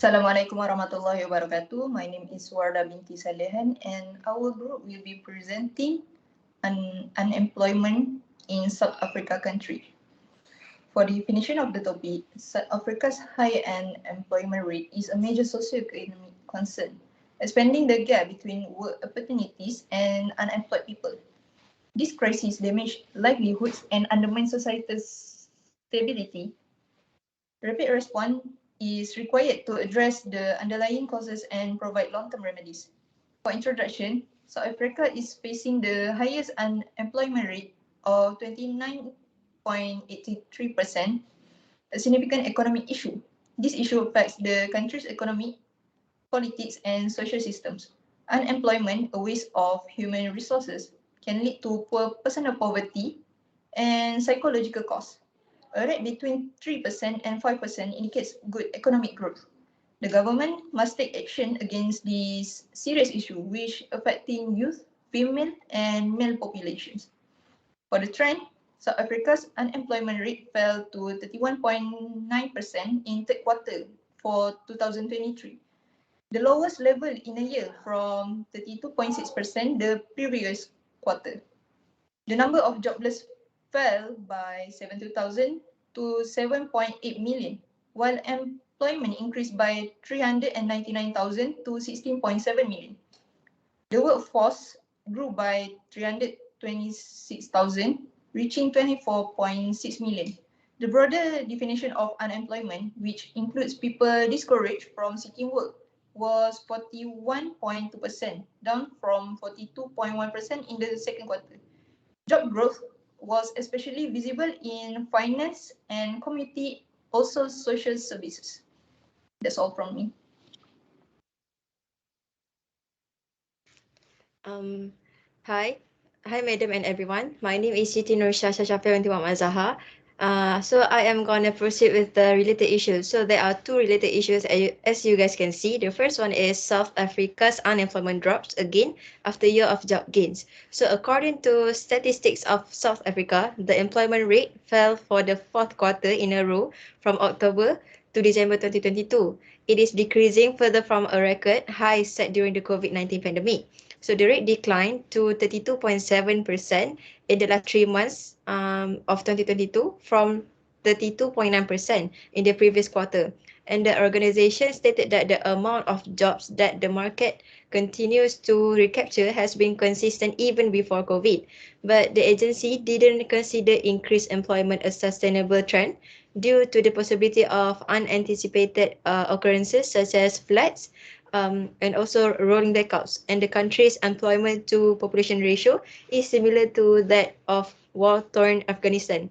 Assalamualaikum warahmatullahi wabarakatuh. My name is Warda binti Salehan and our group will be presenting unemployment in South Africa country. For the definition of the topic, South Africa's high unemployment rate is a major socio-economic concern, expanding the gap between work opportunities and unemployed people. This crisis damages livelihoods and undermines society's stability. Rapid response is required to address the underlying causes and provide long-term remedies. For introduction, South Africa is facing the highest unemployment rate of 29.83%, a significant economic issue. This issue affects the country's economy, politics, and social systems. Unemployment, a waste of human resources, can lead to poor personal poverty and psychological costs. A rate between 3% and 5% indicates good economic growth. The government must take action against this serious issue which affecting youth, female and male populations. For the trend, South Africa's unemployment rate fell to 31.9% in third quarter for 2023, the lowest level in a year from 32.6% the previous quarter. The number of jobless fell by 70,000 to 7.8 million, while employment increased by 399,000 to 16.7 million. The workforce grew by 326,000, reaching 24.6 million. The broader definition of unemployment, which includes people discouraged from seeking work, was 41.2%, down from 42.1% in the second quarter. Job growth was especially visible in finance and community, also social services. That's all from me. Hi, madam and everyone. My name is Siti Nursha Shashafir Mazaha. So I am gonna proceed with the related issues. So there are two related issues as you guys can see. The first one is South Africa's unemployment drops again after a year of job gains. So according to statistics of South Africa, the employment rate fell for the fourth quarter in a row from October to December 2022. It is decreasing further from a record high set during the COVID-19 pandemic. So the rate declined to 32.7% in the last 3 months of 2022 from 32.9% in the previous quarter. And the organization stated that the amount of jobs that the market continues to recapture has been consistent even before COVID. But the agency didn't consider increased employment a sustainable trend due to the possibility of unanticipated occurrences such as floods, and also rolling blackouts. And the country's employment to population ratio is similar to that of war-torn Afghanistan.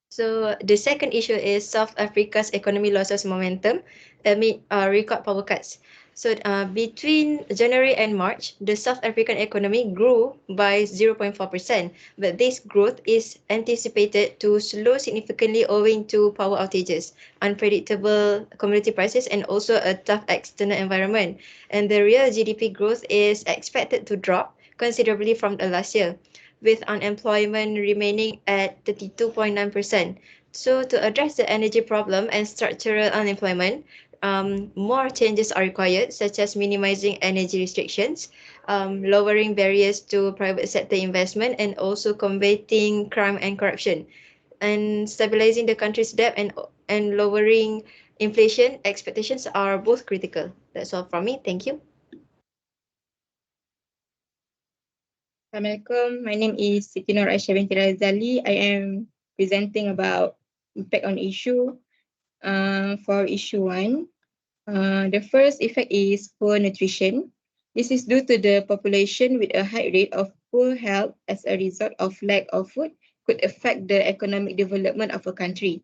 So the second issue is South Africa's economy loses momentum amid record power cuts. So between January and March, the South African economy grew by 0.4%, but this growth is anticipated to slow significantly owing to power outages, unpredictable commodity prices, and also a tough external environment. And the real GDP growth is expected to drop considerably from the last year, with unemployment remaining at 32.9%. So to address the energy problem and structural unemployment, more changes are required, such as minimizing energy restrictions, lowering barriers to private sector investment, and also combating crime and corruption, and stabilizing the country's debt and lowering inflation expectations are both critical. That's all from me. Thank you. Assalamualaikum. My name is Siti Nur Aisyah binti Razali. I am presenting about impact on issue. For issue 1, the first effect is poor nutrition. This is due to the population with a high rate of poor health as a result of lack of food could affect the economic development of a country.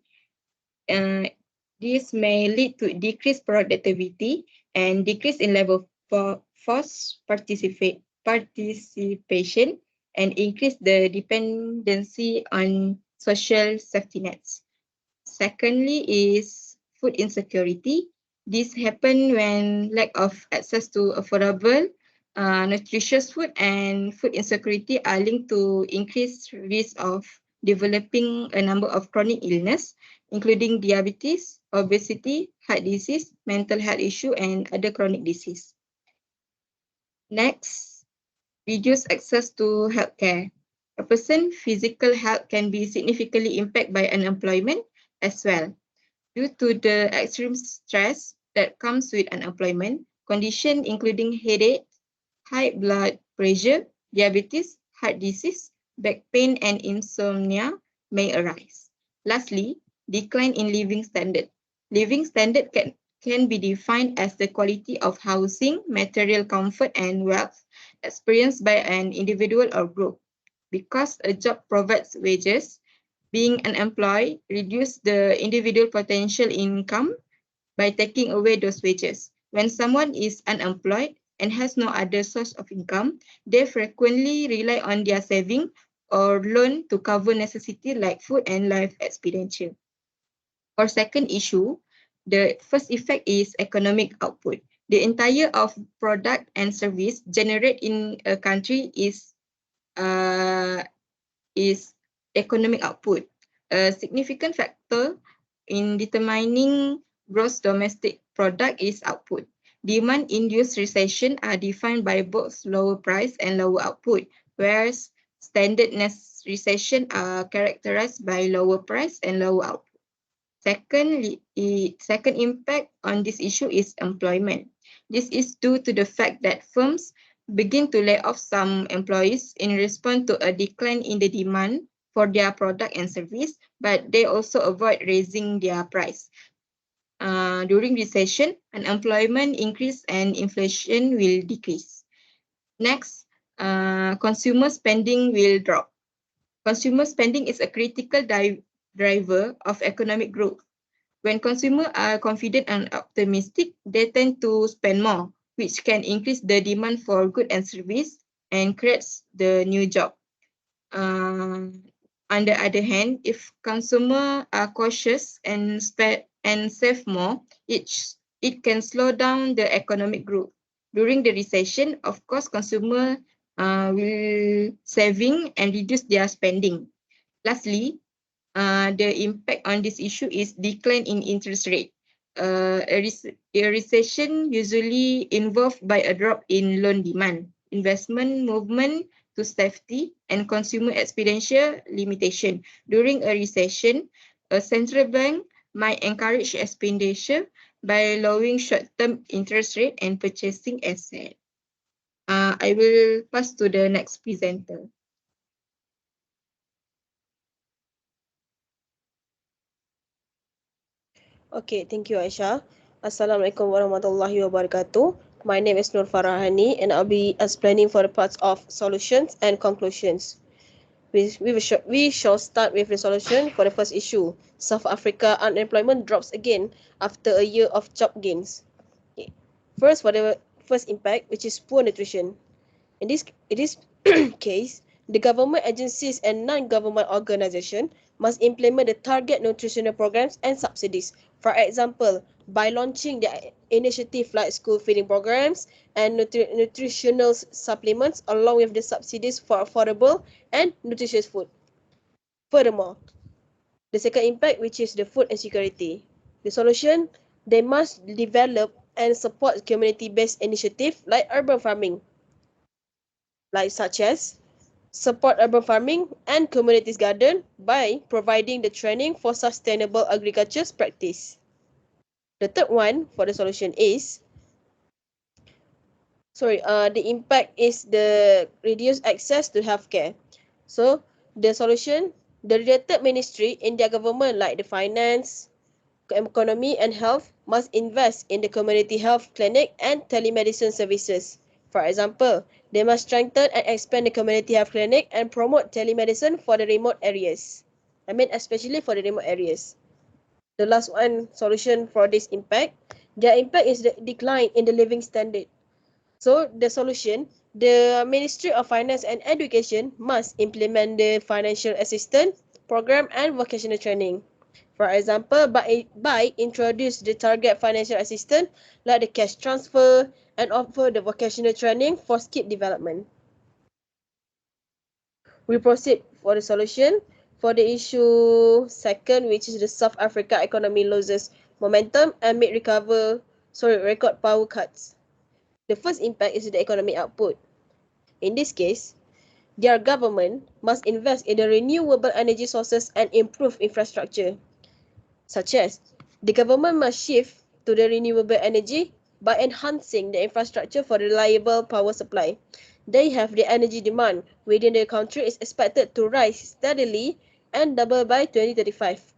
This may lead to decreased productivity and decrease in level for force participation and increase the dependency on social safety nets. Secondly is food insecurity. This happens when lack of access to affordable, nutritious food and food insecurity are linked to increased risk of developing a number of chronic illness, including diabetes, obesity, heart disease, mental health issue, and other chronic disease. Next, reduce access to healthcare. A person's physical health can be significantly impacted by unemployment as well. Due to the extreme stress that comes with unemployment, conditions including headache, high blood pressure, diabetes, heart disease, back pain, and insomnia may arise. Lastly, decline in living standard. Living standard can be defined as the quality of housing, material comfort, and wealth experienced by an individual or group. Because a job provides wages, being unemployed reduces the individual potential income by taking away those wages. When someone is unemployed and has no other source of income, they frequently rely on their saving or loan to cover necessities like food and life expenditure. For second issue, the first effect is economic output. The entire of product and service generated in a country is economic output. A significant factor in determining gross domestic product is output. Demand-induced recession are defined by both lower price and lower output, whereas standard recession are characterized by lower price and lower output. Second impact on this issue is employment. This is due to the fact that firms begin to lay off some employees in response to a decline in the demand for their product and service, but they also avoid raising their price. During recession, unemployment increase and inflation will decrease. Next, consumer spending will drop. Consumer spending is a critical driver of economic growth. When consumers are confident and optimistic, they tend to spend more, which can increase the demand for goods and service and creates the new job. On the other hand, if consumers are cautious and save more, it can slow down the economic growth. During the recession, of course, consumers will saving and reduce their spending. Lastly, the impact on this issue is decline in interest rate. A recession usually involved by a drop in loan demand, investment movement to safety, and consumer expenditure limitation. During a recession, a central bank might encourage expenditure by lowering short-term interest rate and purchasing assets. I will pass to the next presenter. Okay, thank you, Aisha. Assalamualaikum warahmatullahi wabarakatuh. My name is Nur Farahani and I'll be explaining for the parts of solutions and conclusions. We shall start with the solution for the first issue. South Africa unemployment drops again after a year of job gains. Okay. First, for the first impact, which is poor nutrition. In this case, the government agencies and non-government organizations must implement the target nutritional programs and subsidies. For example, by launching the initiative like school feeding programs and nutritional supplements along with the subsidies for affordable and nutritious food. Furthermore, the second impact, which is the food insecurity. The solution, they must develop and support community-based initiatives like urban farming, like such as support urban farming and communities garden by providing the training for sustainable agriculture practice. The third one for the solution is, the impact is the reduced access to healthcare. So the solution, the related ministry in their government like the finance, economy and health must invest in the community health clinic and telemedicine services. For example, they must strengthen and expand the community health clinic and promote telemedicine for the remote areas. Especially for the remote areas. The last one solution for this impact, their impact is the decline in the living standard. So the solution, the Ministry of Finance and Education must implement the financial assistance program and vocational training. For example, by introduce the target financial assistance like the cash transfer and offer the vocational training for skill development. We proceed for the solution for the issue second, which is the South Africa economy loses momentum and make record power cuts. The first impact is the economic output. In this case, their government must invest in the renewable energy sources and improve infrastructure, such as the government must shift to the renewable energy by enhancing the infrastructure for reliable power supply. They have the energy demand within the country is expected to rise steadily and double by 2035.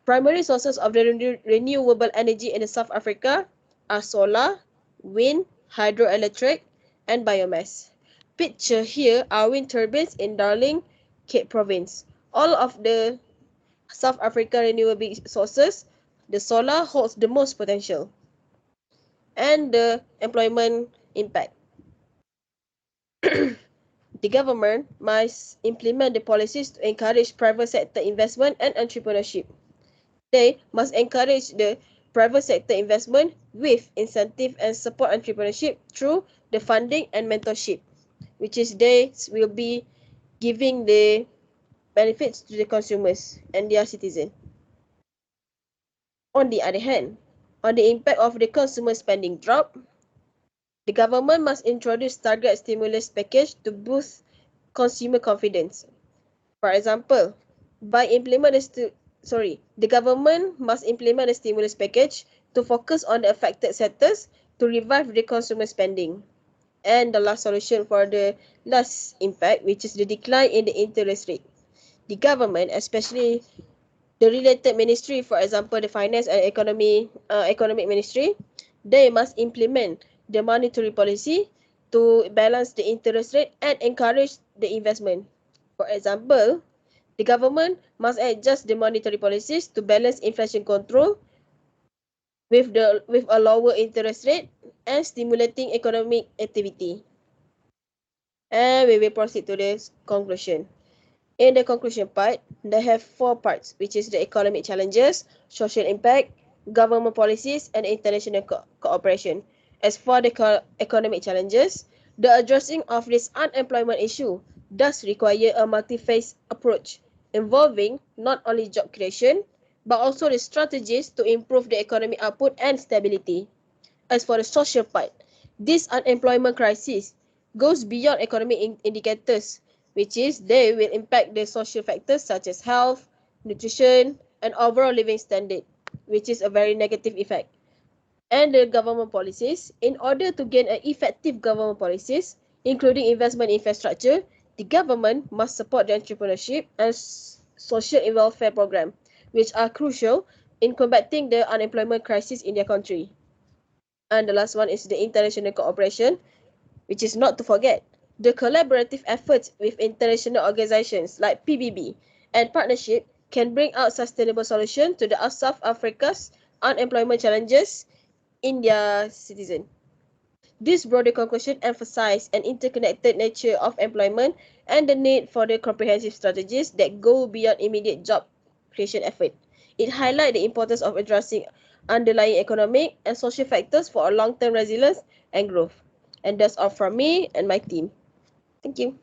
Primary sources of the renewable energy in South Africa are solar, wind, hydroelectric, and biomass. Picture here are wind turbines in Darling, Cape Province. All of the South Africa renewable sources, the solar holds the most potential. And the employment impact. The government must implement the policies to encourage private sector investment and entrepreneurship. They must encourage the private sector investment with incentive and support entrepreneurship through the funding and mentorship, which is they will be giving the benefits to the consumers and their citizens. On the other hand, on the impact of the consumer spending drop, the government must introduce target stimulus package to boost consumer confidence. For example, the government must implement a stimulus package to focus on the affected sectors to revive the consumer spending. And the last solution for the last impact, which is the decline in the interest rate. The government, especially the related ministry, for example, the finance and economic ministry, they must implement the monetary policy to balance the interest rate and encourage the investment. For example, the government must adjust the monetary policies to balance inflation control with a lower interest rate and stimulating economic activity. And we will proceed to the conclusion. In the conclusion part, they have 4 parts, which is the economic challenges, social impact, government policies, and international cooperation. As for the economic challenges, the addressing of this unemployment issue does require a multi-phase approach involving not only job creation, but also the strategies to improve the economic output and stability. As for the social part, this unemployment crisis goes beyond economic indicators, which is they will impact the social factors such as health, nutrition, and overall living standard, which is a very negative effect. And the government policies, in order to gain an effective government policies, including investment infrastructure, the government must support the entrepreneurship and social welfare program, which are crucial in combating the unemployment crisis in their country. And the last one is the international cooperation, which is not to forget the collaborative efforts with international organizations like PBB and partnership can bring out sustainable solution to the South Africa's unemployment challenges in their citizen. This broader conclusion emphasizes an interconnected nature of employment and the need for the comprehensive strategies that go beyond immediate job creation effort. It highlights the importance of addressing underlying economic and social factors for a long-term resilience and growth. And that's all from me and my team. Thank you.